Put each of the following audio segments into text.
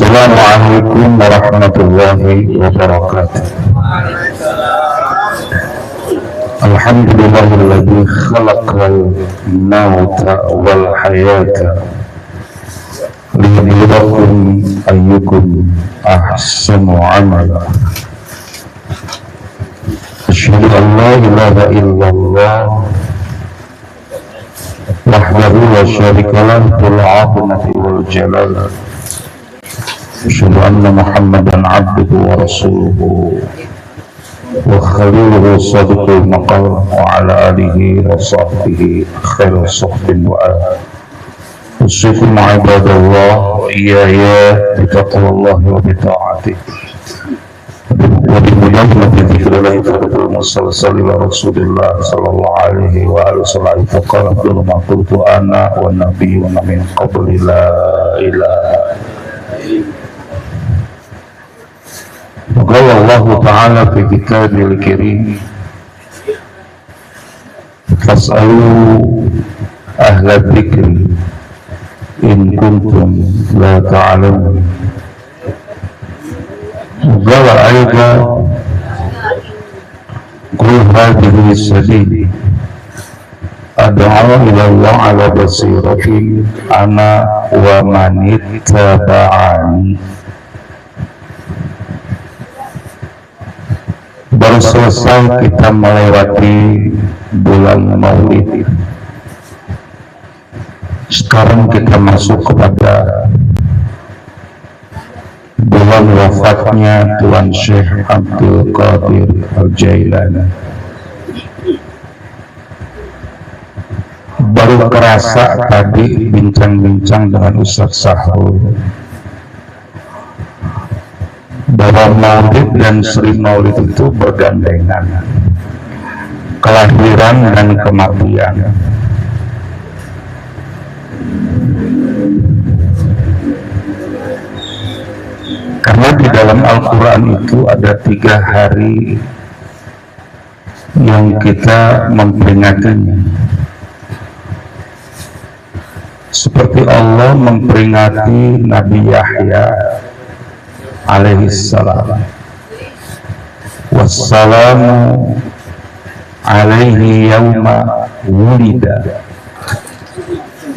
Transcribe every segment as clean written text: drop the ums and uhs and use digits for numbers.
Assalamualaikum warahmatullahi wabarakatuh. Alhamdulillahilladzi khalaqal mauta wal hayata liyabluwakum ayyukum ahsanu amala. Asyhadu an la ilaha illallah wahdahu la syarika lahu fil 'azmati wal jalal. Asyhadu anna Muhammadan abduhu wa rasuluhu wa khaliluhu sadiqul maqam wa ala alihi wa sahbihi khairu sahbin wa ala. Usikum ibadallah wa iyaya bitaqwallahi wa bita'atih wa bimujahidati dzikrillahi fardul musalsal ila rasulillah sallallahu alaihi wa alihi wasallam. Faqala abdul ma qultu ana wa nabiyyuna min qabli la ilaha. وقال الله تعالى في كتابه الكريم فاسألوا أهل الذكر إن كنتم لا تعلمون. وقال أيضا قل هذه سبيلي أدعو إلى الله على بصيرة أنا ومن اتبعني. Baru selesai kita melewati bulan Maulid. Sekarang kita masuk kepada bulan wafatnya Tuan Syekh Abdul Qadir Al-Jailani. Baru kerasa tadi bincang-bincang dengan Ustaz Sahur bahwa Maulid dan Sri Maulid itu bergandengan, kelahiran dan kematian. Karena di dalam Al-Quran itu ada 3 hari yang kita memperingatinya. Seperti Allah memperingati Nabi Yahya alaihissalam, wassalamu alaihi yawma wulida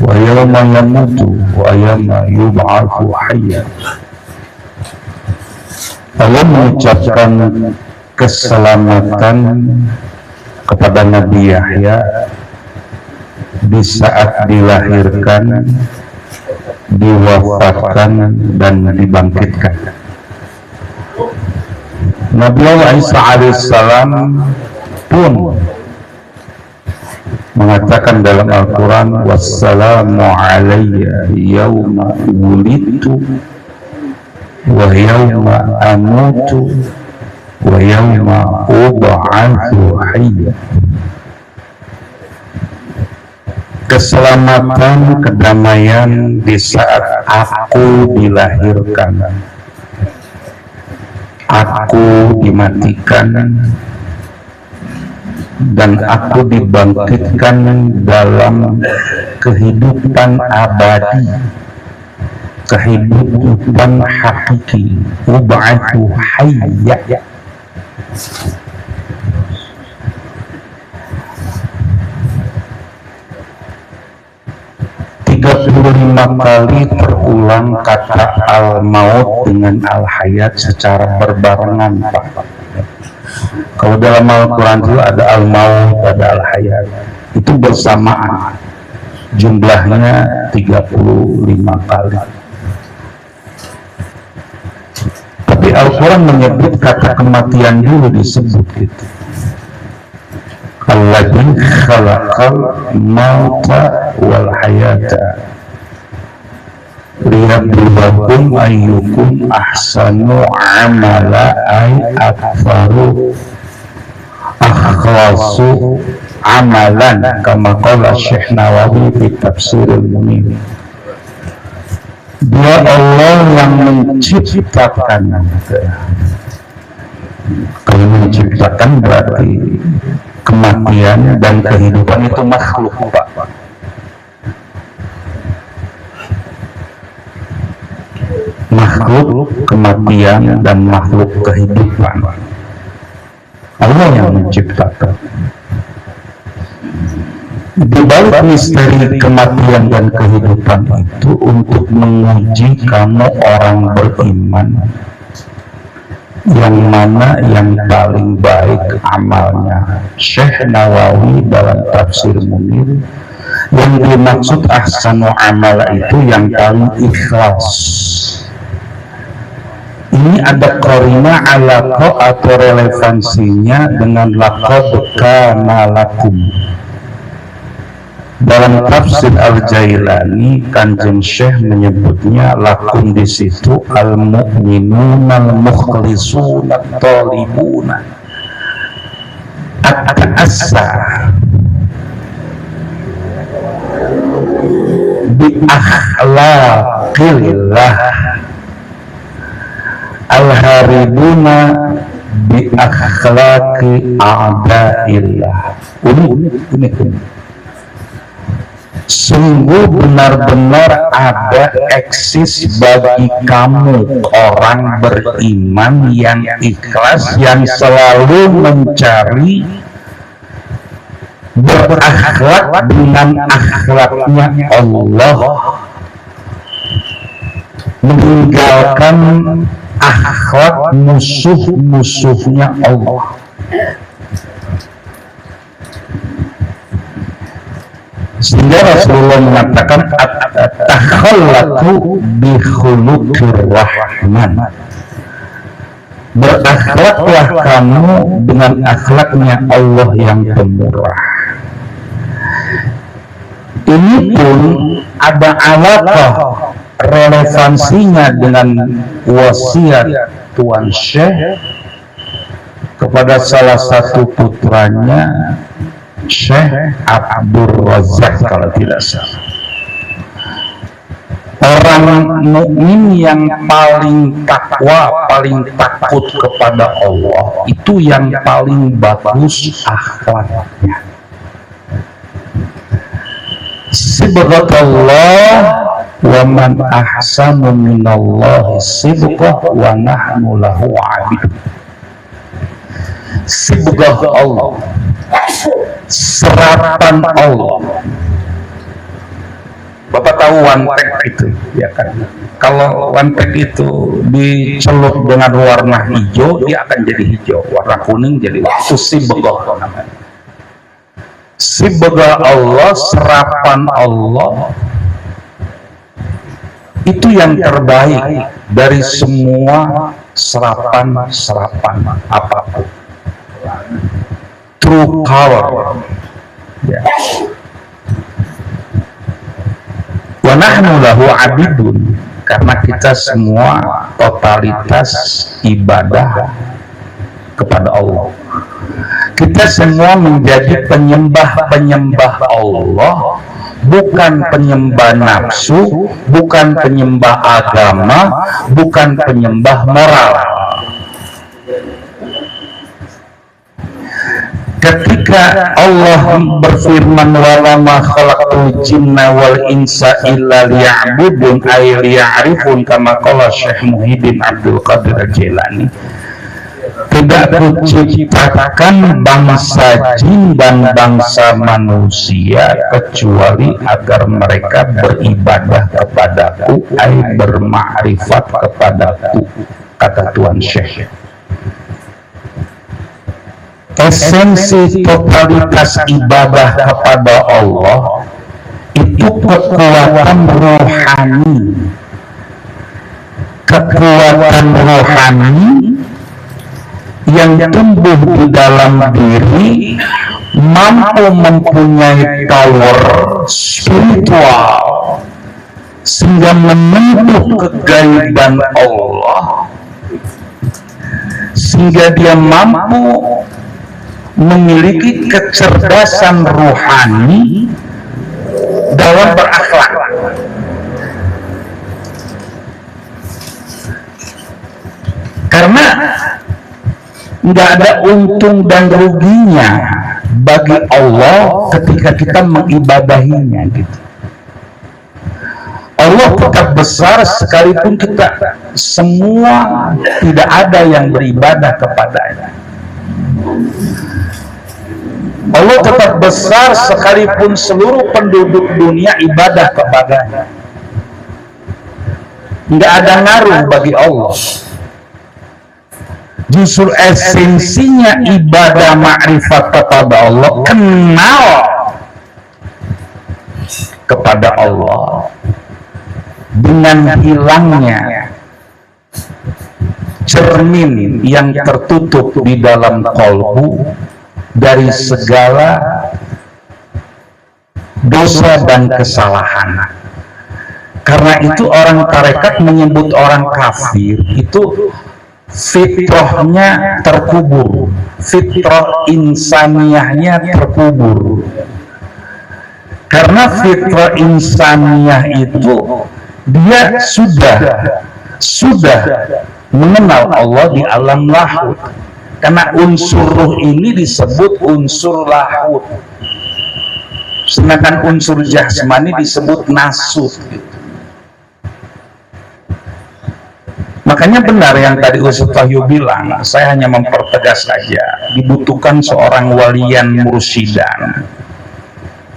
wa yawma yamutu wa yawma yub'atsu hayya. Allah mengucapkan keselamatan kepada Nabi Yahya di saat dilahirkan, diwafatkan dan dibangkitkan. Nabi Isa alaihissalam pun mengatakan dalam Al-Quran, wassalamu alayya yawma wulidtu wa yawma amutu wa yawma ub'atsu hayya. Keselamatan, kedamaian di saat aku dilahirkan, aku dimatikan, dan aku dibangkitkan dalam kehidupan abadi, kehidupan hakiki. Ub'atsu hayya. Lima kali terulang kata al-maut dengan al-hayat secara berbarengan, Pak. Kalau dalam Al-Quran itu ada al-maut, ada al-hayat, itu bersamaan, jumlahnya 35 kali. Tapi Al-Quran menyebut kata kematian dulu disebut gitu. Alladzi khalaqal mauta wal hayata liyabluwakum ayyukum ahsanu amala ay aktsaru akhlasu amalan, kama qala Syekh Nawawi di Tafsirul Munir. Dia Allah yang menciptakan. Kalau menciptakan berarti kematian dan kehidupan itu makhluk, Pak. makhluk kematian dan makhluk kehidupan. Allah yang menciptakan. Di balik misteri kematian dan kehidupan itu untuk menguji kamu orang beriman, yang mana yang paling baik amalnya. Syekh Nawawi dalam tafsir Munir, yang dimaksud ahsanu amal itu yang paling ikhlas. Ini ada qarina alaqah atau relevansinya dengan laqad kana lakum. Dalam tafsir Al-Jailani, Kanjeng Syekh menyebutnya lakum di situ al-mu'minun al-mukhlisun at-talibuna at-ta'assa bi akhlaqillah al-haribuna bi akhlaqi a'da'illah. Ini sungguh benar-benar ada eksis bagi kamu orang beriman yang ikhlas, yang selalu mencari berakhlak dengan akhlaknya Allah, meninggalkan akhlak musuh-musuhnya Allah. Sehingga Rasulullah mengatakan at-takhallaqu bi khuluqir rahman. Berakhlaklah kamu dengan akhlaknya Allah yang pemurah. Ini pun ada alaqah relevansinya dengan wasiat Tuan Syekh kepada salah satu putranya, Syekh Abdul Razak kalau tidak salah. Orang mukmin yang paling takwa, paling takut kepada Allah, itu yang paling bagus akhlaknya. Sibghatullah wa man ahsanu minallahi sibghah wa nahnu lahu 'abid. Sibghah Allah, serapan Allah. Bapak tahu wantek itu, ya kan? Kalau wantek itu dicelup dengan warna hijau, dia akan jadi hijau. Warna kuning jadi itu sibghah namanya. Sibghah Allah, serapan Allah, itu yang terbaik dari semua serapan-serapan apapun. True color, ya. Wa nahnu lahu 'abidun, karena kita semua totalitas ibadah kepada Allah. Kita semua menjadi penyembah-penyembah Allah, bukan penyembah nafsu, bukan penyembah agama, bukan penyembah moral. Ketika Allah berfirman wala ma khalaqtul jinna wal insa illa liya'budun ay liya'rifun, kama qala Syekh Muhyiddin Abdul Qadir Al-Jilani, tidak kuciptakan bangsa jin dan bangsa manusia kecuali agar mereka beribadah kepadaku, ay bermakrifat kepadaku, kata Tuan Syekh. Esensi totalitas ibadah kepada Allah itu kekuatan rohani. Kekuatan rohani yang tumbuh di dalam diri, mampu mempunyai power spiritual sehingga menyentuh kegaiban Allah, sehingga dia mampu memiliki kecerdasan rohani dalam berakhlak. Karena nggak ada untung dan ruginya bagi Allah ketika kita mengibadahinya gitu. Allah tetap besar sekalipun kita semua tidak ada yang beribadah kepadanya. Allah tetap besar sekalipun seluruh penduduk dunia ibadah kepadanya. Nggak ada ngaruh bagi Allah. Justru esensinya ibadah ma'rifat kepada Allah, kenal kepada Allah. Dengan hilangnya cermin yang tertutup di dalam kolbu dari segala dosa dan kesalahan. Karena itu orang tarekat menyebut orang kafir itu fitrahnya terkubur, fitrah insaniyahnya terkubur. Karena fitrah insaniyah itu dia sudah mengenal Allah di alam lahut. Karena unsur ruh ini disebut unsur lahut, sedangkan unsur jasmani disebut nasut. Makanya benar yang tadi Ustaz Wahyu bilang, saya hanya mempertegas saja, dibutuhkan seorang walian mursidan.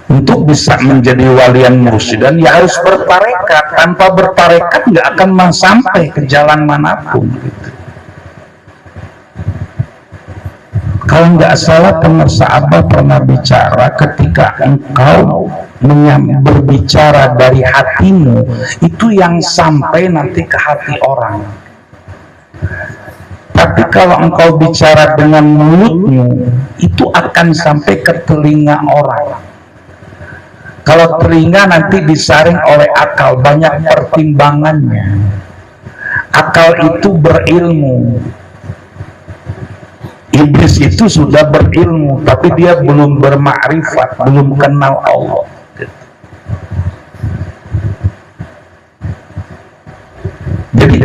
Untuk bisa menjadi walian mursidan ya harus bertarekat. Tanpa bertarekat nggak akan sampai ke jalan manapun gitu. Kalau nggak salah pemirsa Abah pernah bicara, ketika engkau berbicara dari hatimu, itu yang sampai nanti ke hati orang. Tapi kalau engkau bicara dengan mulutmu, itu akan sampai ke telinga orang. Kalau telinga nanti disaring oleh akal, banyak pertimbangannya. Akal itu berilmu. Iblis itu sudah berilmu, tapi dia belum bermakrifat, belum kenal Allah. Jadi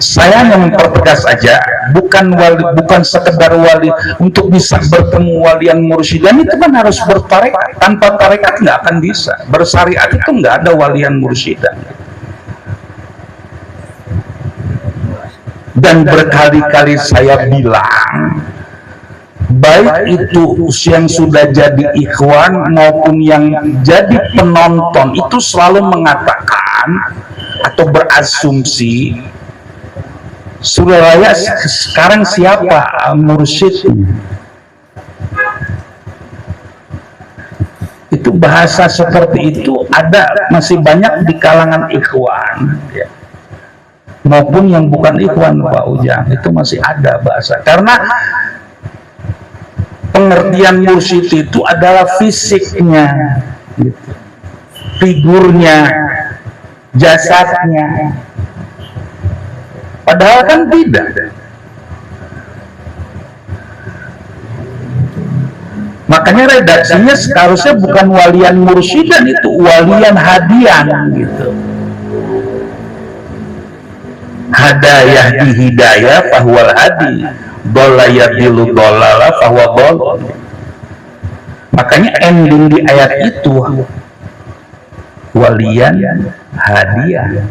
saya yang mempertegas saja, bukan sekedar wali. Untuk bisa bertemu walian mursidan itu kan harus bertarekat. Tanpa tarekat nggak akan bisa. Bersyariat itu nggak ada walian mursidan. Dan berkali-kali saya bilang, baik itu yang sudah jadi ikhwan maupun yang jadi penonton, itu selalu mengatakan atau berasumsi Surabaya sekarang siapa mursyidnya. Itu bahasa seperti itu masih banyak di kalangan ikhwan ya. Maupun yang bukan ikhwan Pak Ujang, itu masih ada bahasa. Karena pengertian mursyid itu adalah fisiknya gitu. Figurnya, jasadnya. Padahal kan tidak. Makanya redaksinya seharusnya bukan walian mursidan, itu walian hadian gitu. Hadayah di hidayah fahuwal hadi, dolayadilu dolala fahuwa dol. Makanya ending di ayat itu walian hadiah.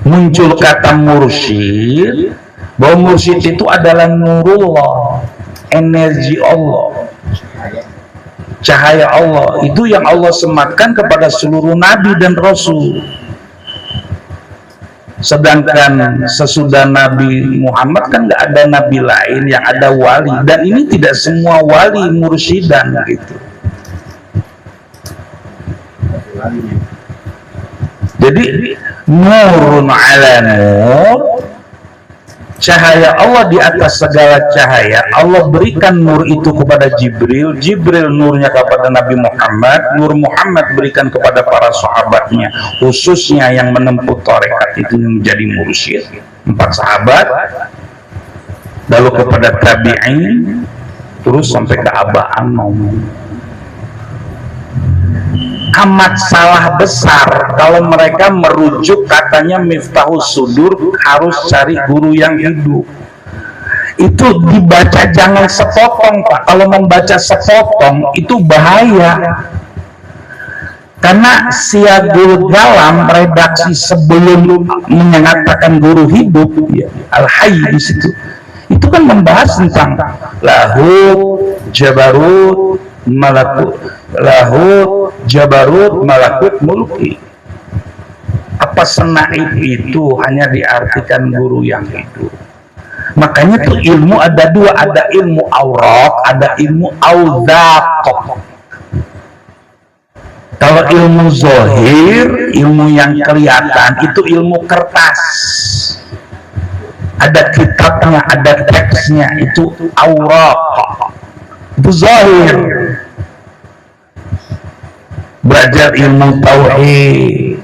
Muncul kata mursyid, bahwa mursyid itu adalah nurullah, energi Allah, cahaya Allah. Itu yang Allah sematkan kepada seluruh nabi dan rasul. Sedangkan sesudah Nabi Muhammad kan nggak ada nabi lain, yang ada wali. Dan ini tidak semua wali mursydan gitu. Jadi nurun ala nur, cahaya Allah di atas segala cahaya. Allah berikan nur itu kepada Jibril, Jibril nurnya kepada Nabi Muhammad, nur Muhammad berikan kepada para sahabatnya, khususnya yang menempuh tarekat itu menjadi mursyid, 4 sahabat, lalu kepada tabi'in, terus sampai ke Abah Anom. Amat salah besar kalau mereka merujuk katanya Miftahus Sudur harus cari guru yang hidup. Itu dibaca jangan sepotong Pak. Kalau membaca sepotong itu bahaya. Karena Syiagul Galam redaksi sebelum menyatakan guru hidup, ya, Al-Hayy di situ, itu kan membahas tentang lahut, jabarut, malakut, mulki. Apa senaib itu hanya diartikan guru yang hidup. Makanya tuh ilmu ada dua, ada ilmu aurat, ada ilmu audzaq. Kalau ilmu zohir, ilmu yang kelihatan, itu ilmu kertas. Ada kitabnya, ada teksnya, itu aurat. Itu zohir. Belajar ilmu tauhid,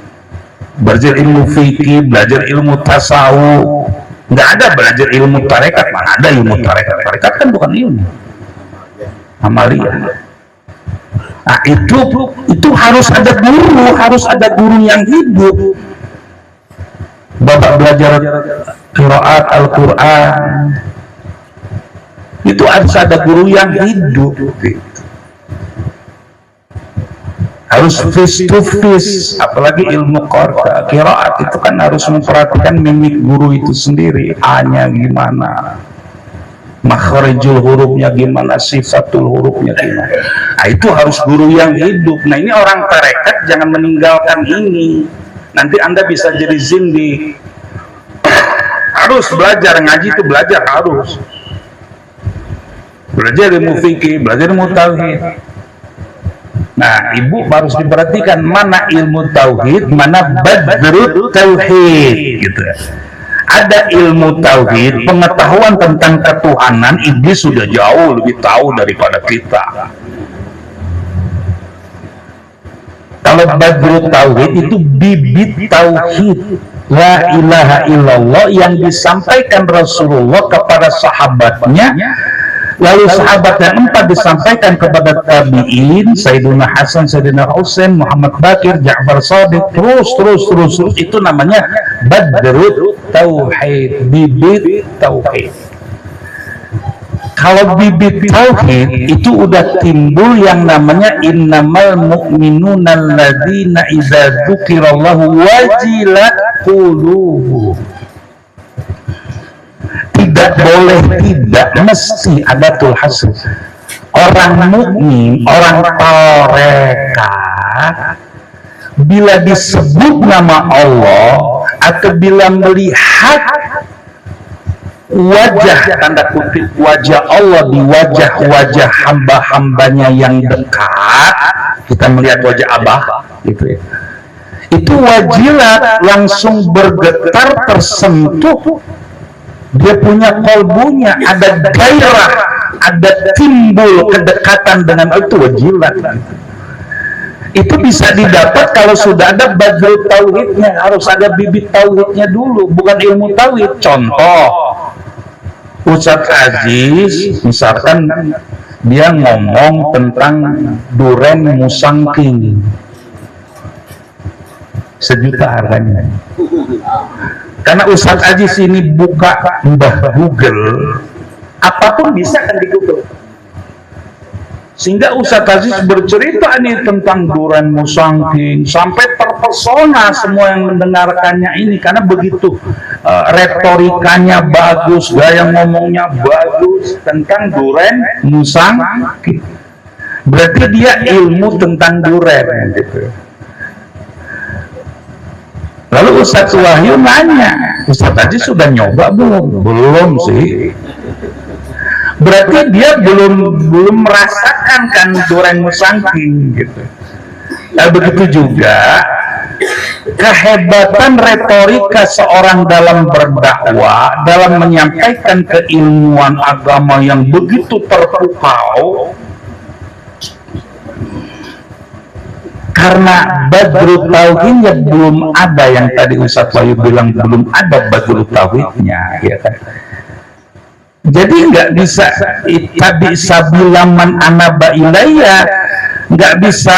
belajar ilmu fikih, belajar ilmu tasawuf. Nggak ada belajar ilmu tarekat, mana ada ilmu tarekat. Tarekat kan bukan ilmu, amalia. Nah, itu harus ada guru yang hidup. Bapak belajar qiraat Al-Quran, itu harus ada guru yang hidup. Harus face to face, apalagi ilmu qiraat itu kan harus memperhatikan mimik guru itu sendiri, A-nya gimana, makharijul hurufnya gimana, sifatul hurufnya gimana. Nah, itu harus guru yang hidup. Nah, ini orang tarekat jangan meninggalkan ini, nanti Anda bisa jadi zindik. Harus belajar ngaji, itu belajar, harus belajar ilmu fikih, belajar ilmu tauhid. Nah, ibu harus diperhatikan mana ilmu tauhid, mana badrut tauhid, gitu. Ada ilmu tauhid, pengetahuan tentang ketuhanan, iblis sudah jauh lebih tahu daripada kita. Kalau badrut tauhid itu bibit tauhid, la ilaha illallah, yang disampaikan Rasulullah kepada sahabatnya, lalu sahabat yang 4 disampaikan kepada tabi'in, Sayyidina Hasan, Sayyidina Husain, Muhammad Bakir, Ja'far Shadiq, terus, itu namanya badrut tauhid, bibit tauhid. Kalau bibit tauhid itu udah timbul yang namanya innamal mu'minuna alladzina idza dzukirallahu wajilat qulubuhum. Tidak boleh, tidak mesti ada tul hasr. Orang mukmin, orang tarekat, bila disebut nama Allah atau bila melihat wajah, tanda kutip, wajah Allah di wajah-wajah hamba-hambanya yang dekat, kita melihat wajah Abah, gitu ya, itu wajilat, langsung bergetar, tersentuh. Dia punya kolbunya, ada gairah, ada timbul kedekatan dengan itu, wajilat. Itu bisa didapat kalau sudah ada badrut tauhidnya, harus ada bibit tauhidnya dulu, bukan ilmu tauhid. Contoh, Ustadz Aziz, misalkan dia ngomong tentang duren musangking, 1 juta harganya. Karena Ustadz Aziz ini buka mbah Google, apapun bisa kan di Google. Sehingga Ustadz Aziz bercerita nih tentang duren musangking, sampai terpesona semua yang mendengarkannya ini, karena begitu retorikanya bagus, gaya ngomongnya bagus tentang duren musangking. Berarti dia ilmu tentang duren, gitu. Lalu Ustadz Wahyu nanya, Ustadz Aziz sudah nyoba belum? Belum sih. Berarti dia belum merasakan kan duren musangking, gitu. Nah, begitu juga kehebatan retorika seorang dalam berdakwah, dalam menyampaikan keilmuan agama yang begitu terpukau. Karena badrut tauhidnya belum ada, yang tadi Ustadz Wahyu bilang belum ada badrut tauhidnya, ya kan? Jadi nggak bisa tadi sabilaman anaba ilayya, nggak bisa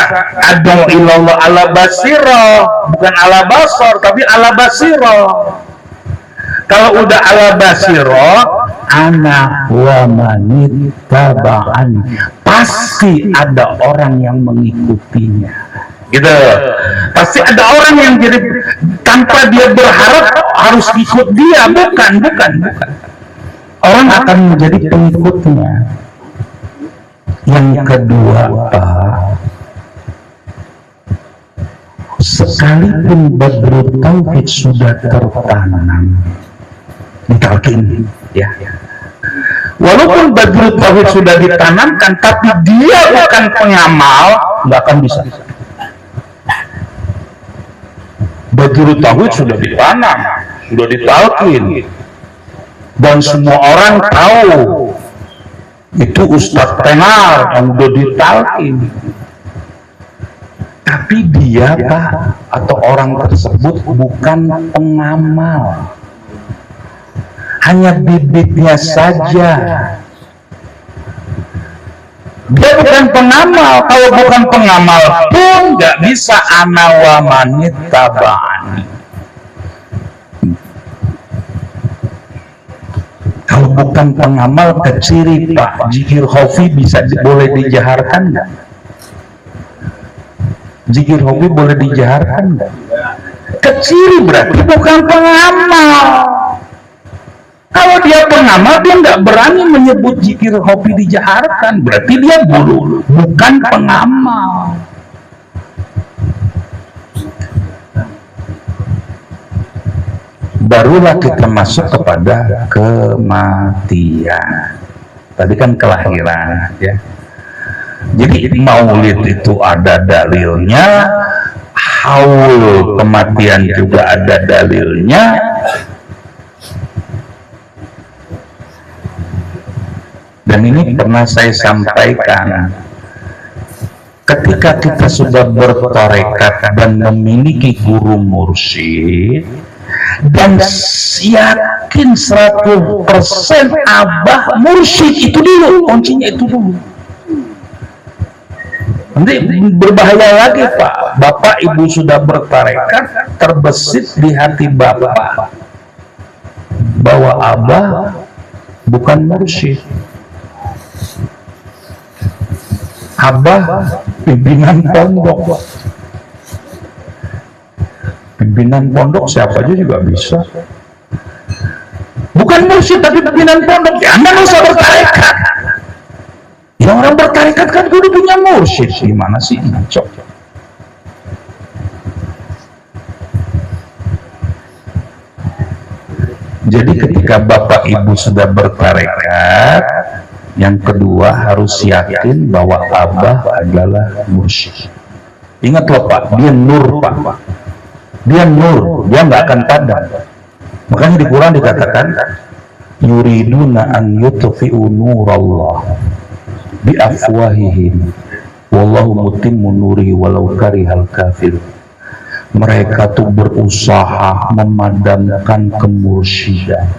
adu ilallah ala basiro, bukan ala basor tapi ala basiro. Kalau udah ala basiro, ana wa manittaba'an, pasti ada orang yang mengikutinya. gitu. Pasti ada orang yang jadi tanpa dia berharap harus ikut dia, bukan. Orang akan menjadi pengikutnya. Yang kedua, Pak, sekalipun badrut tauhid sudah tertanam, ditalkin, ya. Walaupun badrut tauhid sudah ditanamkan, tapi dia bukan pengamal, nggak akan bisa. Badrut tauhid sudah ditanam, sudah ditalkin, dan semua orang tahu itu Ustadz tenar yang udah ditalkin. Tapi dia, Pak, atau orang tersebut bukan pengamal, hanya bibitnya saja. Dia bukan pengamal. Kalau bukan pengamal pun nggak bisa ana wa manit tabani. Kalau bukan pengamal, keciri, Pak. Zikir khafi boleh dijaharkan nggak? Zikir hobi boleh dijaharkan nggak? Kecil berarti bukan pengamal. Kalau dia pengamal, dia nggak berani menyebut zikir hobi dijaharkan, berarti dia bukan pengamal. Barulah kita masuk kepada kematian. Tadi kan kelahiran, ya. Jadi maulid itu ada dalilnya, haul kematian juga ada dalilnya. Dan ini pernah saya sampaikan, ketika kita sudah bertarekat dan memiliki guru mursyid dan yakin 100% abah mursyid, itu dulu kuncinya, itu dulu. Nanti berbahaya lagi, Pak. Bapak ibu sudah bertarekat, terbesit di hati bapak bahwa abah bukan mursyid, abah pimpinan pondok. Pimpinan pondok siapa aja juga bisa. Bukan mursyid tapi pimpinan pondok. Ya, Anda nggak usah bertarekat. Yang orang bertarekat kan kudu punya mursyid. Gimana sih? Ngaco. Jadi ketika bapak ibu sudah bertarekat, yang kedua harus yakin bahwa abah adalah mursyid. Ingat loh, Pak, dia nur, Pak. Dia nur, dia nggak akan padam. Makanya di Quran dikatakan, yuriduna an yutfi'u nurallah bi afwahihim wallahu mutimmu nurihi walau karihal kafir. Mereka tuh berusaha memadamkan kemursyidan,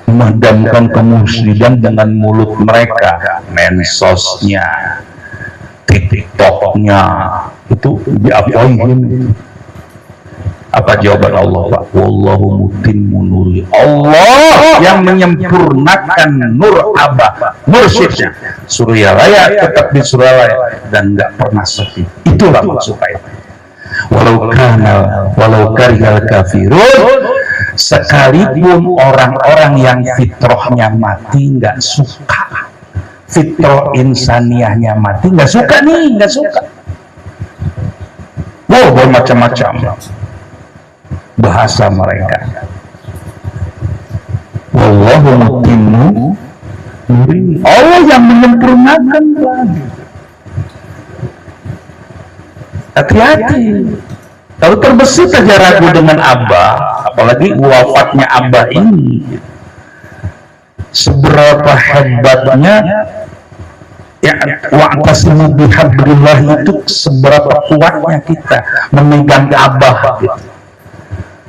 memadamkan kemursyidan dengan mulut mereka, mensosnya, TikToknya, itu diapain? Apa jawaban Allah, Pak? Wallahu mutimmu nuri. Allah yang menyempurnakan nur abah mursyidnya. Suryalaya tetap di Suryalaya dan nggak pernah sepi. Itulah maksudnya. Walau karihal kafirun, sekalipun orang-orang yang fitrahnya mati nggak suka, fitrah insaniahnya mati nggak suka nih, nggak suka. Wow, bermacam-macam bahasa mereka. Wallahu mutimmu nuri. Allah yang menyempurnakan lagi. Hati-hati. Kalau terbesit aja ragu dengan abah, apalagi wafatnya abah ini, seberapa hebatnya ya, wa'tasimu bihablillah, itu seberapa kuatnya kita memegang abah gitu.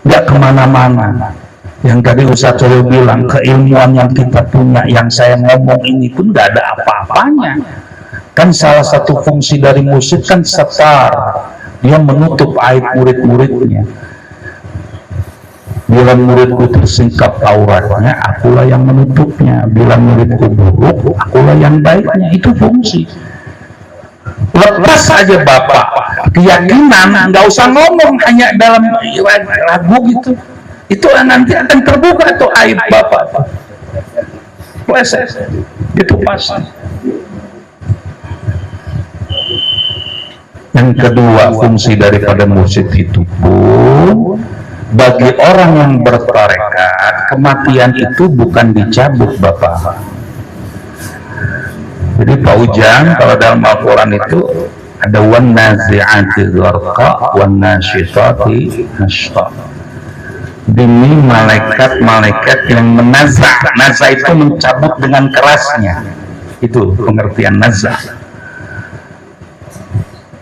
Nggak kemana-mana. Yang tadi Ustaz Coyo bilang, keilmuan yang kita punya, yang saya ngomong ini pun nggak ada apa-apanya. Kan salah satu fungsi dari mursyid kan setar, dia menutup aib murid-muridnya. Bila muridku tersingkap auratnya, akulah yang menutupnya. Bila muridku buruk, akulah yang baiknya. Itu fungsi. Lepas aja Bapak keyakinan, nggak usah ngomong, hanya dalam ragu gitu. Itu nanti akan terbuka tuh aib Bapak. Pleset, itu pasti. Yang kedua, fungsi daripada mursyid itu pun, bagi orang yang bertarekat, kematian itu bukan dicabut Bapak. Jadi Pak Ujang, kalau dalam Al-Quran itu ada wan nazi'ati gharqa wan nasyitati nashta. Demi malaikat-malaikat yang menazah. Nazah itu mencabut dengan kerasnya. Itu pengertian nazah.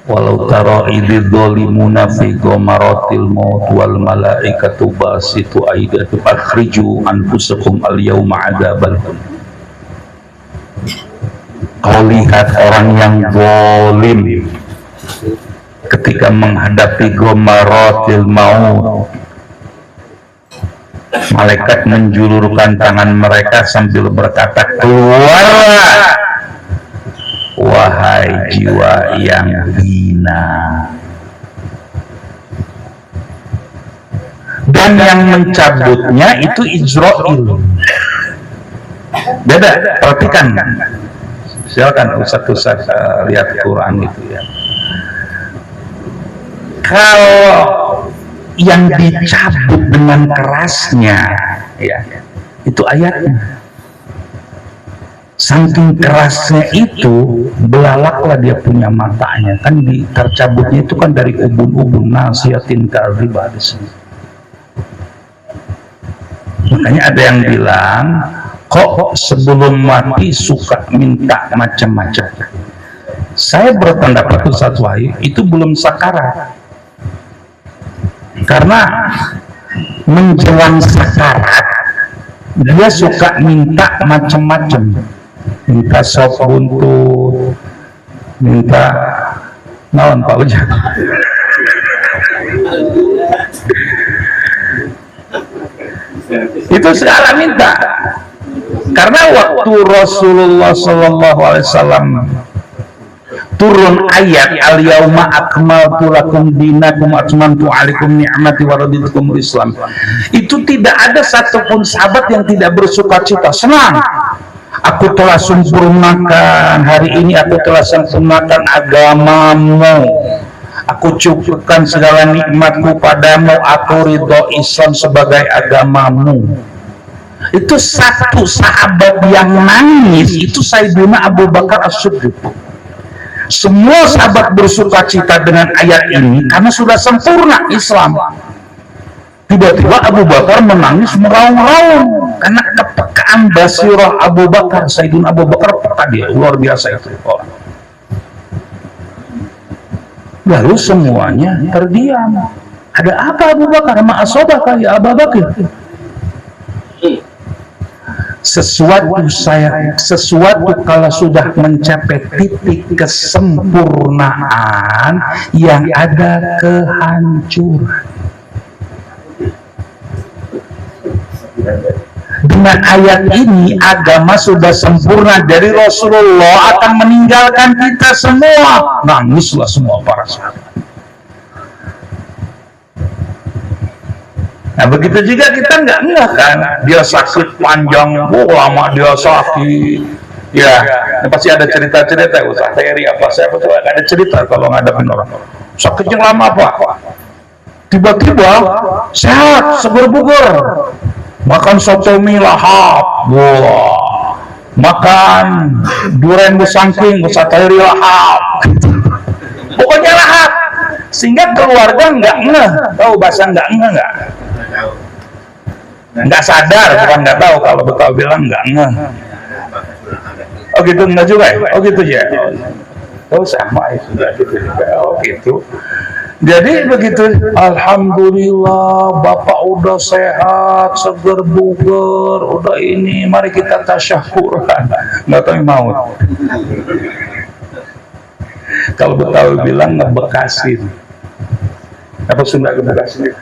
Walau tara idz zalimuna fi ghamaratil maut wal malaikatu basitu aydatu akhriju anfusakum al yauma adzabal. Kau lihat orang yang zalim ketika menghadapi ghamaratil maut, malaikat menjulurkan tangan mereka sambil berkata, keluarlah wahai jiwa yang hina. Dan yang mencabutnya itu Israil. Beda, perhatikan. Silakan Ustaz lihat Quran itu ya. Kalau yang dicabut dengan kerasnya, ya, itu ayatnya. Saking kerasnya itu, belalaklah dia punya matanya. Kan tercabutnya itu kan dari ubun-ubun, nasiatin kadzibah di sini. Makanya ada yang bilang, kok sebelum mati suka minta macam-macam. Saya berpendapat Ustaz Wahyu, itu belum sakarat. Karena menjelang sakarat, dia suka minta macam-macam. Minta sop buntut, minta naon Pak Ujang. Itu segala minta. Karena waktu Rasulullah SAW turun ayat al-yauma akmaltu lakum dinakum wa atmamtu alaikum ni'mati wa raditu lakumul Islam, itu tidak ada satupun sahabat yang tidak bersukacita, senang. Aku telah sempurnakan hari ini, aku telah sempurnakan agamamu, aku cukupkan segala nikmatku padamu, aku ridho Islam sebagai agamamu. Itu satu sahabat yang nangis, itu Sayyidina Abu Bakar As-Siddiq. Semua sahabat bersukacita dengan ayat ini karena sudah sempurna Islam. Tiba-tiba Abu Bakar menangis meraung-raung karena kepekaan basirah Abu Bakar. Sayyidina Abu Bakar peka, dia luar biasa itu orang. Lalu semuanya terdiam. Ada apa Abu Bakar? Ma'asobaka ya Abu Bakar. Sesuatu kalau sudah mencapai titik kesempurnaan, yang ada kehancuran. Dengan ayat ini agama sudah sempurna, dari Rasulullah akan meninggalkan kita semua. Nangislah semua para sahabat. Nah begitu juga kita nggak kan, dia sakit panjang, lama dia sakit, ya pasti ada cerita-cerita, Ustaz Heri apa saya betul ada cerita kalau ngadepin orang sakitnya lama apa, tiba-tiba sehat, seger buger, makan soto mie lahap, wah, makan durian busangking, Ustaz Heri lahap, pokoknya lahap, sehingga keluarga nggak ngeh, tahu bahasa nggak ngeh nggak? Nggak sadar, bukan nggak tahu, kalau Betawi bilang nggak ngeh. Oh gitu, nggak juga ya? Oh gitu ya? Oh sama ya, sudah gitu juga. Oh gitu. Jadi begitu, alhamdulillah Bapak udah sehat, seger buger, udah ini, mari kita tasyakuran. Nggak tahu mau. Kalau Betawi bilang ngebekasin. Apa Sunda ngebekasin?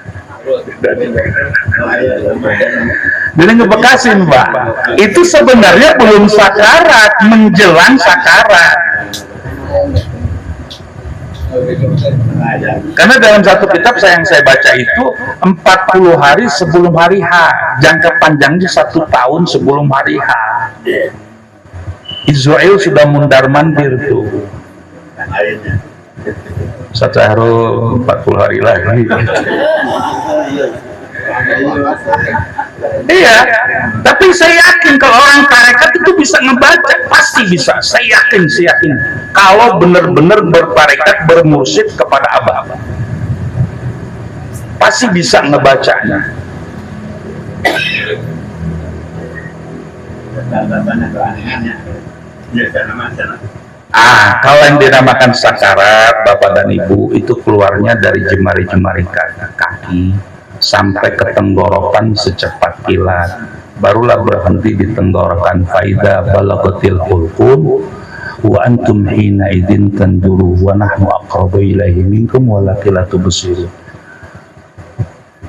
Jadi ngebekasin Pak, itu sebenarnya belum sakarat, menjelang sakarat. Karena dalam satu kitab yang saya baca itu 40 hari sebelum hari H, jangka panjangnya 1 tahun sebelum hari H. Israel sudah mundar mandir tuh. Satu 40 hari lagi. Iya, tapi saya yakin kalau orang tarekat itu bisa ngebaca, pasti bisa. Saya yakin. Kalau benar-benar bertarekat, bermursyid kepada Abah, pasti bisa ngebacanya. Kalau yang dinamakan sakarat, Bapak dan Ibu, itu keluarnya dari jemari-jemari kaki sampai ke tenggorokan secepat kilat, barulah berhenti di tenggorokan. Faida balagatil hulqum wa antum hina idzin tanduru wa nahnu aqrabu ilaihi minkum walakin la tubsirun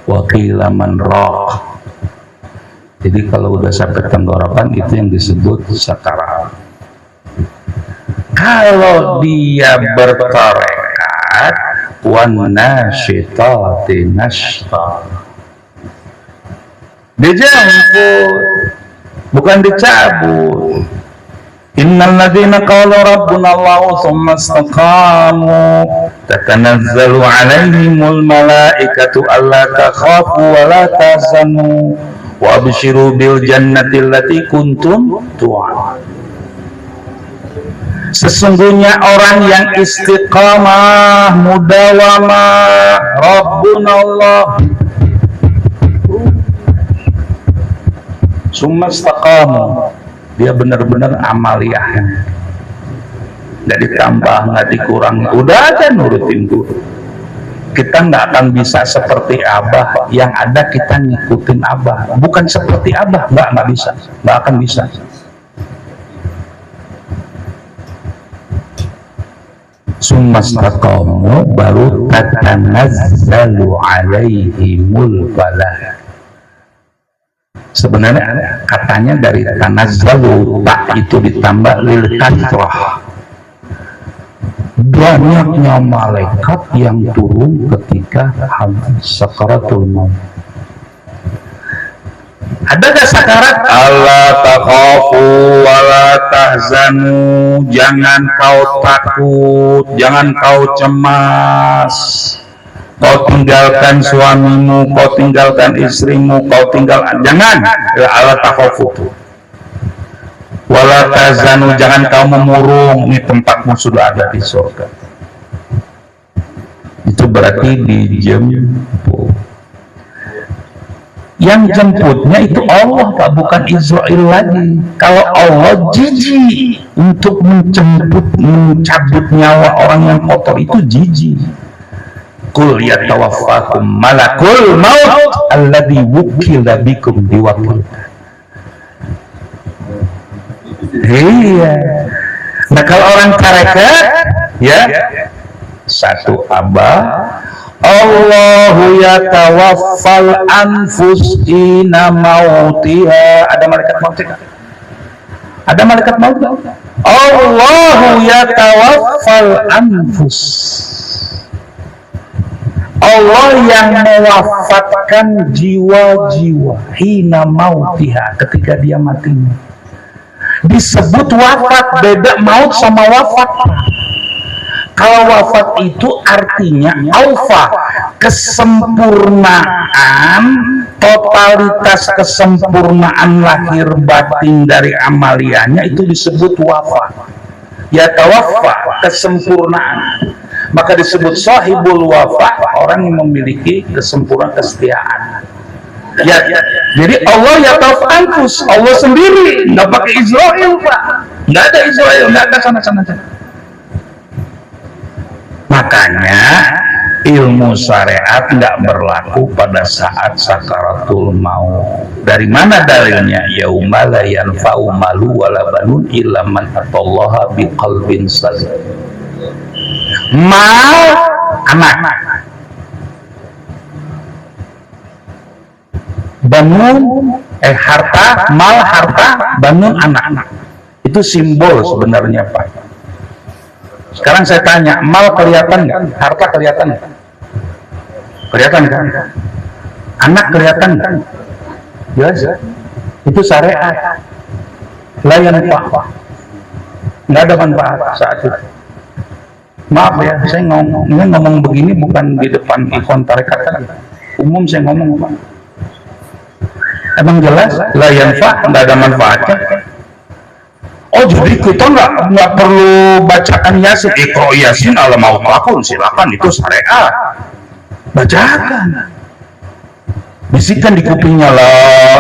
wa qila man raq. Jadi kalau udah sampai tenggorokan itu yang disebut sakarat. Kalau dia bertarekat, wan nasyitati nashta, dijemput, bukan dicabut. Innal ladzina qalu rabbuna Allahu tsumma istaqamu tatanazzalu 'alaihimul malaikatu alla takhafu wa la tahzanu wa abshiru bil jannati allati kuntum tu'adun. Sesungguhnya orang yang istiqamah, mudawamah, Rabbuna Allah, summa istaqamu, dia benar-benar amaliyahnya, nggak ditambah, nggak dikurangi, udah aja nurutin guru. Kita nggak akan bisa seperti Abah, yang ada kita ngikutin Abah, bukan seperti Abah, nggak bisa, nggak akan bisa. Sumastaqamu baru tatanazzalu alaihimul balah. Sebenarnya katanya dari tanazzalu, tak itu ditambah lil kasrah. Banyaknya malaikat yang turun ketika sakaratul maut. Adakah sakarat? Allah takhafu wala tahzanu, jangan kau takut, jangan kau cemas. Kau tinggalkan suamimu, kau tinggalkan istrimu, kau tinggalkan, jangan. Allah takhafu wala tahzanu, jangan kau memurung, ini tempatmu sudah ada di surga. Itu berarti dijemput. Yang jemputnya itu Allah, Pak, bukan Israel lagi. Kalau Allah jijik untuk mencabut nyawa orang yang kotor, itu jijik. Qul yatawaffakum malakul maut alladzi wukila bikum diwakil. Iya. Nah kalau orang tarekat, ya, satu Abah, Allahu yatawaffal anfus ina mautiha. Ada malaikat maut? Ada malaikat maut? Allahu yatawaffal anfus. Allah yang mewafatkan jiwa-jiwa hina mautiha, ketika dia matinya. Disebut wafat, beda maut sama wafat. Kalau wafat itu artinya aufa, kesempurnaan, totalitas kesempurnaan lahir batin dari amaliannya, itu disebut wafat. Ya tawaffa, kesempurnaan. Maka disebut sahibul wafa, orang yang memiliki kesempurnaan kesetiaan. Ya, jadi Allah ya tawafus, Allah sendiri, nggak pakai Israel, Pak. Nggak ada Israel, nggak ada sana-sana. Makanya ilmu syariat nggak berlaku pada saat sakaratul maut. Dari mana dalilnya? Yauma la yanfa'u malu wala banun illa man atallaha biqalbin salim. Mal anak, banun harta, mal harta, banun anak. Itu simbol sebenarnya, Pak. Sekarang saya tanya, mal kelihatan nggak? Harta kelihatan nggak? Kelihatan kan? Anak kelihatan nggak? Jelas ya? Itu syariat. Layan pak, nggak ada manfaat saat itu. Maaf ya, saya ngomong begini bukan di depan ikon tarekat kan? Umum saya ngomong pak. Emang jelas? Layan pak, nggak ada manfaatnya. Oh jadi kita nggak perlu bacakan Yasin, Iqra Yasin ala mau melakukan, silakan, itu syariat. Bacakan, bisikan di kupingnya la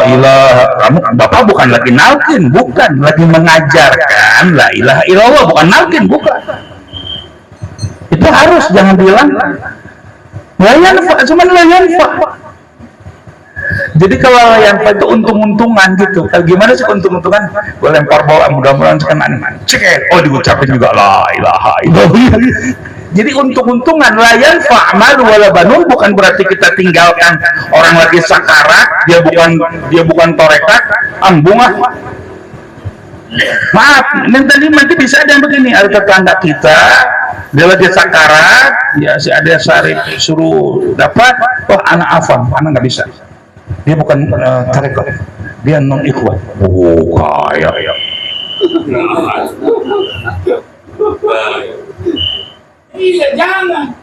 ilaha. Kamu bapak bukan lagi nalkin, bukan lagi mengajarkan la ilaha illallah, bukan nalkin, bukan. Itu harus, jangan bilang layan fa, cuman layan fa. Jadi kalau yang itu untung-untungan gitu, gimana sih untung-untungan? Gue lempar bola, mudah-mudahan sekarang cek, oh diucapin juga la ilaha illallah. Jadi untung-untungan, layan fa'mal wala banun, bukan berarti kita tinggalkan orang lagi sakarat, dia bukan torekat, ambungah. Maaf, nanti bisa ada yang begini, ada tetangga kita, dia lagi sakarat, ya si ada Sarip suruh dapat, oh anak afam, anak nggak bisa. Dia bukan tarekat, dia non ikhwan. Oh kaya ya. Iya jangan.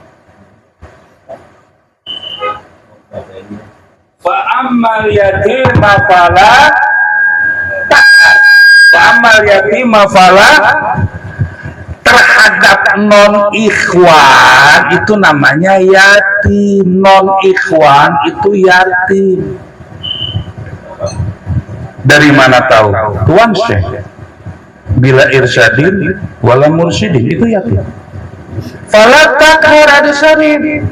Fa'amal yatima fala ta'al. Fa'amal yatima fala, terhadap non ikhwan itu namanya yatim. Non ikhwan itu yatim. Dari mana tahu? Tuan Syekh, bila irsyadin wala mursyidin, itu yatim. Fala takhir adsarin,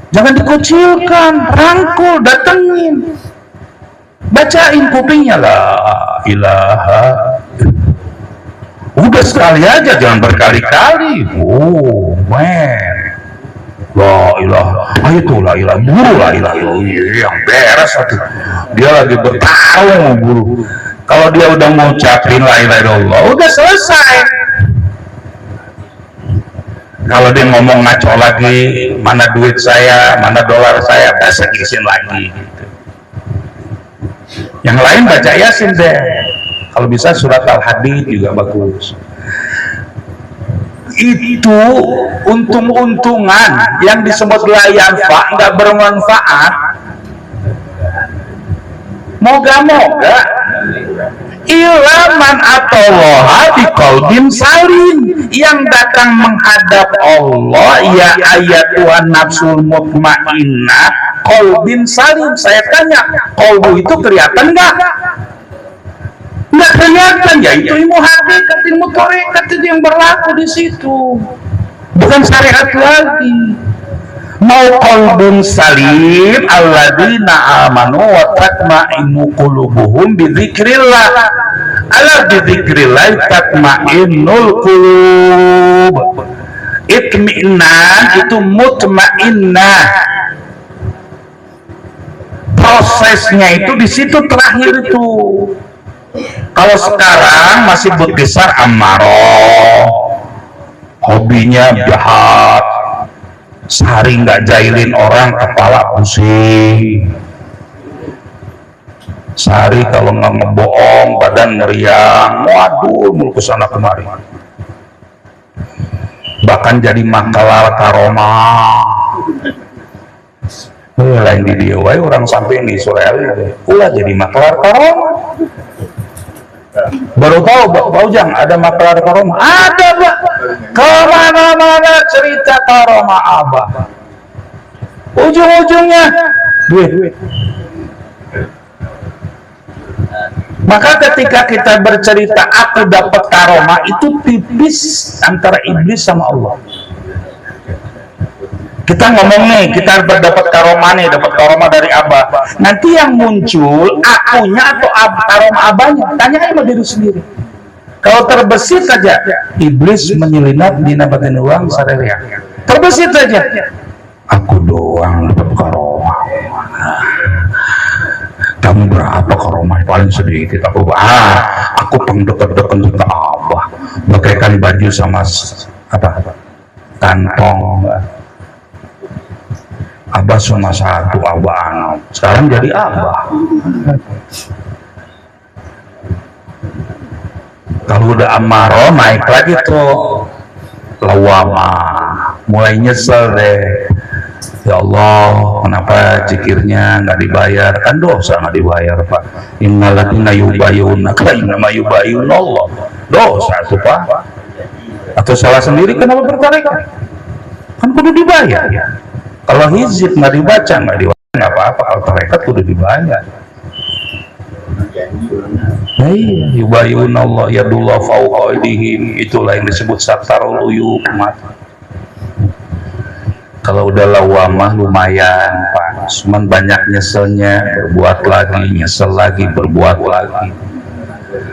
jangan dikucilkan, rangkul, datengin, bacain kupingnya la ilaha. Udah sekali aja, jangan berkali-kali. Oh men, la ilaha, itu la ilaha, guru la ilaha, yang beres hati. Dia lagi bertarung guru. Kalau dia udah ngucapin la ilaha illallah, udah selesai. Kalau dia ngomong ngaco lagi, mana duit saya, mana dolar saya, saya isin lagi gitu. Yang lain baca Yasin deh. Kalau bisa surat Al-Hadid juga bagus. Itu untung-untungan yang disebut layan fa, nggak bermanfaat. Moga-moga ilaman atau loha di qalbin salim, yang datang menghadap Allah ya ayat Tuhan nafsul mutmainnah qalbin salim. Saya tanya, qalbu itu kelihatan nggak? Nggak kelihatan, ya itu ilmu hakikat, ilmu tarekat itu yang berlaku di situ, bukan syariat lagi. Mau qalbun salim alladzina amanu wa tatma'innu qulubuhum bi dzikrillah. Ala bi dzikrillah tatma'innul qulub. Itmi'nan itu mutmainnah. Prosesnya itu di situ terakhir itu. Kalau sekarang masih berkisar ammaroh, hobinya jahat, sehari nggak jahilin orang kepala pusing, sehari kalau nggak ngebohong badan meriang, waduh mulu kesana kemari, bahkan jadi makalar karomah. Lain di dia, orang sampai di Israel, pula jadi makalar karomah. Baru tahu Pak Ujang ada maklar karomah. Ada Pak, kemana-mana cerita karomah Abah, ujung-ujungnya duit. Maka ketika kita bercerita aku dapat karomah, itu tipis antara iblis sama Allah. Kita ngomong nih, kita dapat karomah nih, dapat karomah dari Abah. Nanti yang muncul akunya atau karomah Abahnya, tanya sama diri sendiri. Kalau terbesit saja, iblis menyelinap di nabatin uang sareriak. Terbesit saja, aku doang dapat karomah. Kamu berapa karomah? Paling sedikit. Aku pang deket-deket ke Abah. Abah, bagaikan baju sama apa kantong. Abah cuma satu, Abah sekarang jadi Abah. Kalau udah amaro naik lagi tuh lawama, mulai nyesel deh. Ya Allah, kenapa zikirnya nggak dibayar? Kan dosa nggak dibayar, Pak. Innalladzina yubayyunaka innama yubayyuna Allah. Dosa tuh, Pak. Atau salah sendiri kenapa bertarekat? Kan kudu dibayar. Kalau hizib nggak dibaca, nggak apa-apa. Kalau tarekat kudu dibayar. Yubayyuna Allah yadullah fawqa aydihim, itulah yang disebut satarul uyub. Kalau udah lawamah lumayan, Pak. Cuman banyak nyeselnya, berbuat lagi, nyesel lagi, berbuat lagi.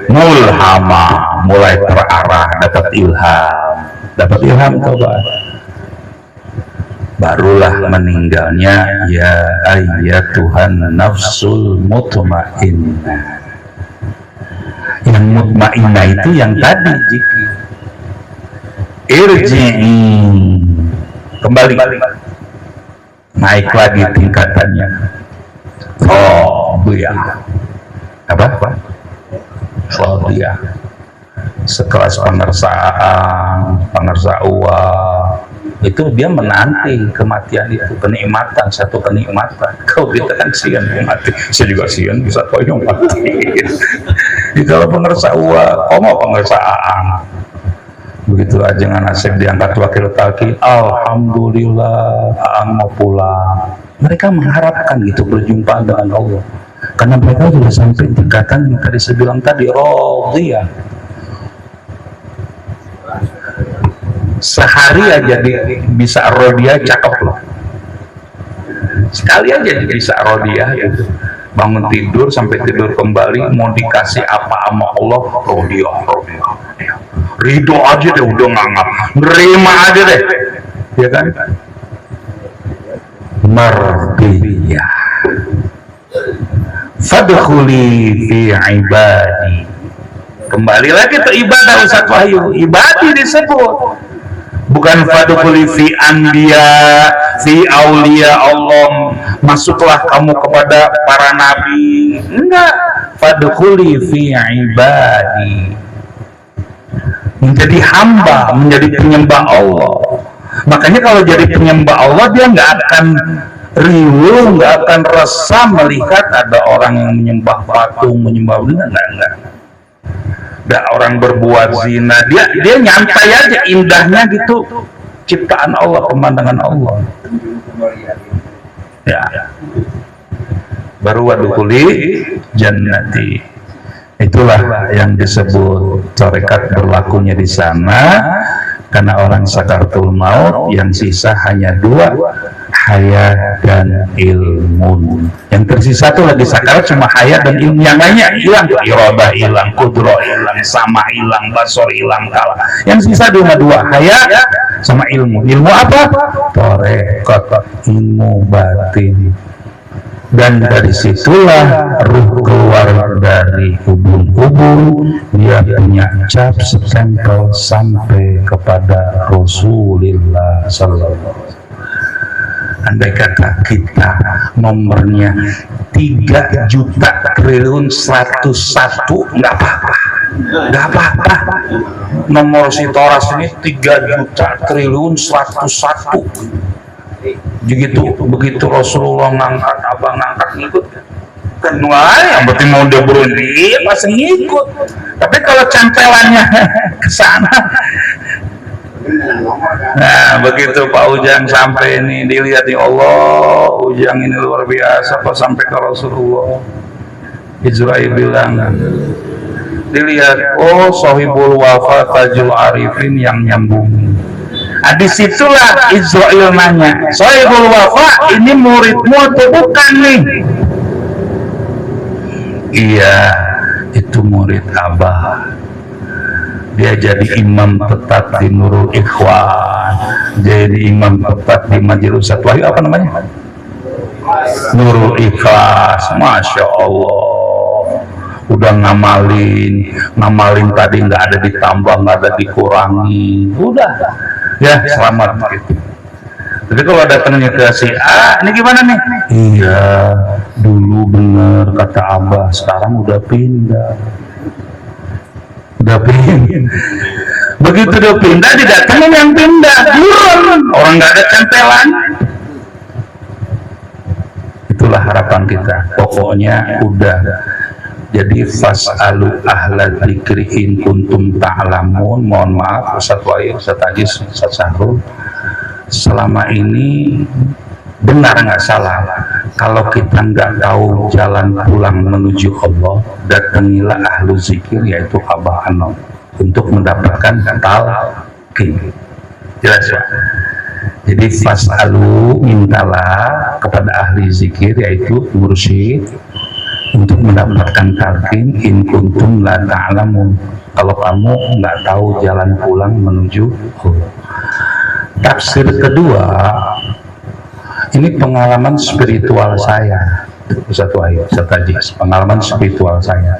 Mulhama, mulai terarah, dapat ilham coba. Barulah meninggalnya ya ayyatuhan nafsul mutmainnah. Yang mutmainnah itu yang tadi zikir. Irji'i, kembali, naik lagi tingkatannya. Oh, dia apa? Dia sekelas pengersa uang itu dia menanti kematian itu, kenikmatan, satu kenikmatan. Kalau kita kan sian mati, saya juga sian bisa toyong mati. Kalau pengersa uang, mau pengersa aang. Begitu aja nggak nasib diangkat wakil talqin, alhamdulillah aang mau pulang. Mereka mengharapkan gitu berjumpa dengan Allah, karena mereka sudah sampai tingkatan yang tadi saya bilang tadi, radhiyah. Sehari aja bisa radhiyah, cakep loh. Sekali aja bisa radhiyah gitu. Bangun tidur sampai tidur kembali, mau dikasih apa sama Allah, radhiyah. Ridho aja deh, udah nganggap, nerima aja deh, ya kan? Mardiyah. Fadkhuli fi ibadi. Kembali lagi ke ibadah Ustaz Wahyu, ibadi disebut. Bukan fadkhuli fi anbiya, fi aulia Allah, masuklah kamu kepada para nabi. Enggak, fadkhuli fi ibadi. Menjadi hamba, menjadi penyembah Allah. Makanya kalau jadi penyembah Allah, dia nggak akan riuh, nggak akan resah melihat ada orang yang menyembah patung, menyembah enggak. Ada orang berbuat zina, dia nyantai aja, indahnya gitu, ciptaan Allah, pemandangan Allah. Ya, baru wadukuli jannati. Itulah yang disebut tarekat berlakunya di sana, karena orang sakaratul maut yang sisa hanya dua, hayat dan ilmu. Yang tersisa tuh lagi sakarat cuma hayat dan ilmu, yang lainnya hilang, iradah hilang, qudrah hilang, sama hilang, basar hilang, kala. Yang sisa cuma dua, hayat sama ilmu. Ilmu apa? Tarekat, ilmu batin. Dan dari situlah ruh keluar dari ubun-ubun, dia punya cap stempel sampai kepada Rasulullah Sallallahu Alaihi Wasallam. Andai kata kita nomornya 3.101.000, nggak apa-apa. Nomor si Toras ini 3.101.000. Begitu Rasulullah ngangkat, abang ngangkat, ngikut kan? Yang penting mau dia berhenti masih ngikut. Tapi kalau campelannya ke sana, nah begitu Pak Ujang sampai ini, dilihat ya Allah, Ujang ini luar biasa kok sampai ke Rasulullah. Israel bilang, dilihat, oh Sohibul Wafa Tajul Arifin yang nyambung. Nah, disitulah Israel nanya, Sohibul Wafa, ini muridmu atau bukan nih? Iya, itu murid Abah. Dia jadi imam tetap di Nurul Ikhwan, jadi imam tetap di Majelis Ustaz Wahyu, apa namanya? Nurul Ikhlas. Masya Allah. udah ngamalin tadi nggak ada ditambah, nggak ada dikurangi, udah ya selamat gitu. Tapi kalau datangnya ke si A, ini gimana nih? Iya, dulu bener kata Abah, sekarang udah pindah. Begitu udah pindah, didatengin yang pindah, buron, orang nggak ada tempelan. Itulah harapan kita. Pokoknya udah. Jadi fas'alu ahla dzikri in kuntum ta'lamun. Mohon maaf Ustaz Wahyu, Ustaz Ajis, Ustaz Sahrul, selama ini benar nggak salah, kalau kita nggak tahu jalan pulang menuju Allah, datangilah ahlu zikir, yaitu Abah Anom, untuk mendapatkan talqin. Jelas ya? Jadi fas'alu, mintalah kepada ahli zikir, yaitu mursyid, untuk mendapatkan talqin in kuntum la ta'lamun, kalau kamu nggak tahu jalan pulang menuju Allah. Tafsir kedua, ini pengalaman spiritual saya, Ustaz Wahyu, Ustaz Ajis, pengalaman spiritual saya.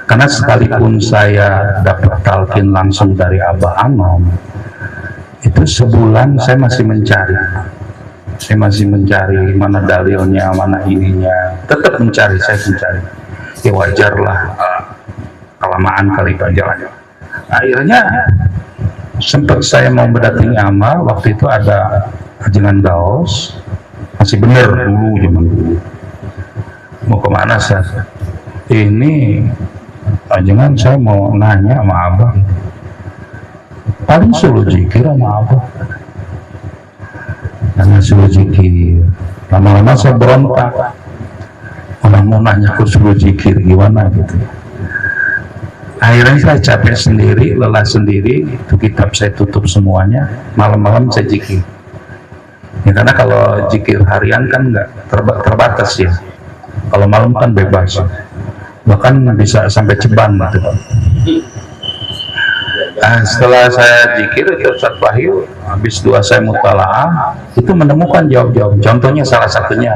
Karena sekalipun saya dapat talqin langsung dari Abah Anom, itu sebulan saya masih mencari mana dalilnya, mana ininya, tetap mencari, saya mencari. Ya wajar lah, kelamaan kali jalan. Akhirnya sempat saya mau berdatangi amal, waktu itu ada kajian Daos, masih bener dulu, zaman dulu. Mau kemana saya? Ini kajian saya mau nanya sama Abang. Paling suruh zikir sama Abang. Karena suruh zikir, lama-lama saya berontak. Orang mau nanya aku suruh zikir gimana gitu. Akhirnya saya capek sendiri, lelah sendiri, itu kitab saya tutup semuanya, malam-malam saya zikir. Ya, karena kalau zikir harian kan nggak terbatas ya, kalau malam kan bebas, bahkan bisa sampai ceban gitu. Setelah saya zikir, itu Ustaz Wahyu, habis doa saya mutalaah, itu menemukan jawab-jawab. Contohnya salah satunya,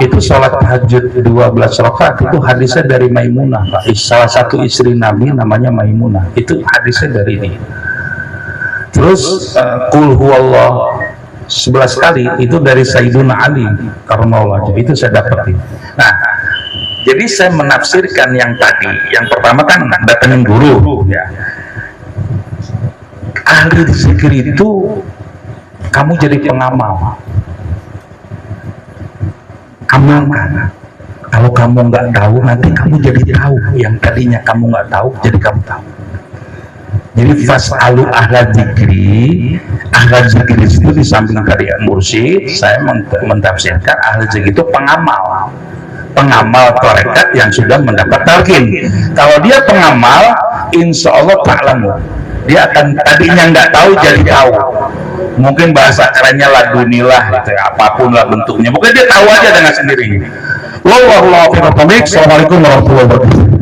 itu sholat tahajud 12 rakaat, itu hadisnya dari Maimunah, Pak. Salah satu istri Nabi namanya Maimunah, itu hadisnya dari dia. Terus qul huwallah 11 kali, itu dari Sayyiduna Ali karramallahu wajhahu, itu saya dapat. Nah, jadi saya menafsirkan yang tadi, yang pertama kan datangin guru ya. Ahli zikir itu kamu jadi pengamal, amalkan. Kalau kamu nggak tahu, nanti kamu jadi tahu. Yang tadinya kamu nggak tahu, jadi kamu tahu. Jadi fas'alu ahla zikri, ahla zikri itu di samping tadi mursyid, saya mentafsirkan ahli zikri itu pengamal tarekat yang sudah mendapat talqin. Kalau dia pengamal, insya Allah ta'lamu, dia akan tadinya nggak tahu jadi tahu. Mungkin bahasa kerennya ladunilah gitu ya, apapun lah bentuknya, mungkin dia tahu aja dengan sendirinya. Assalamualaikum warahmatullahi wabarakatuh.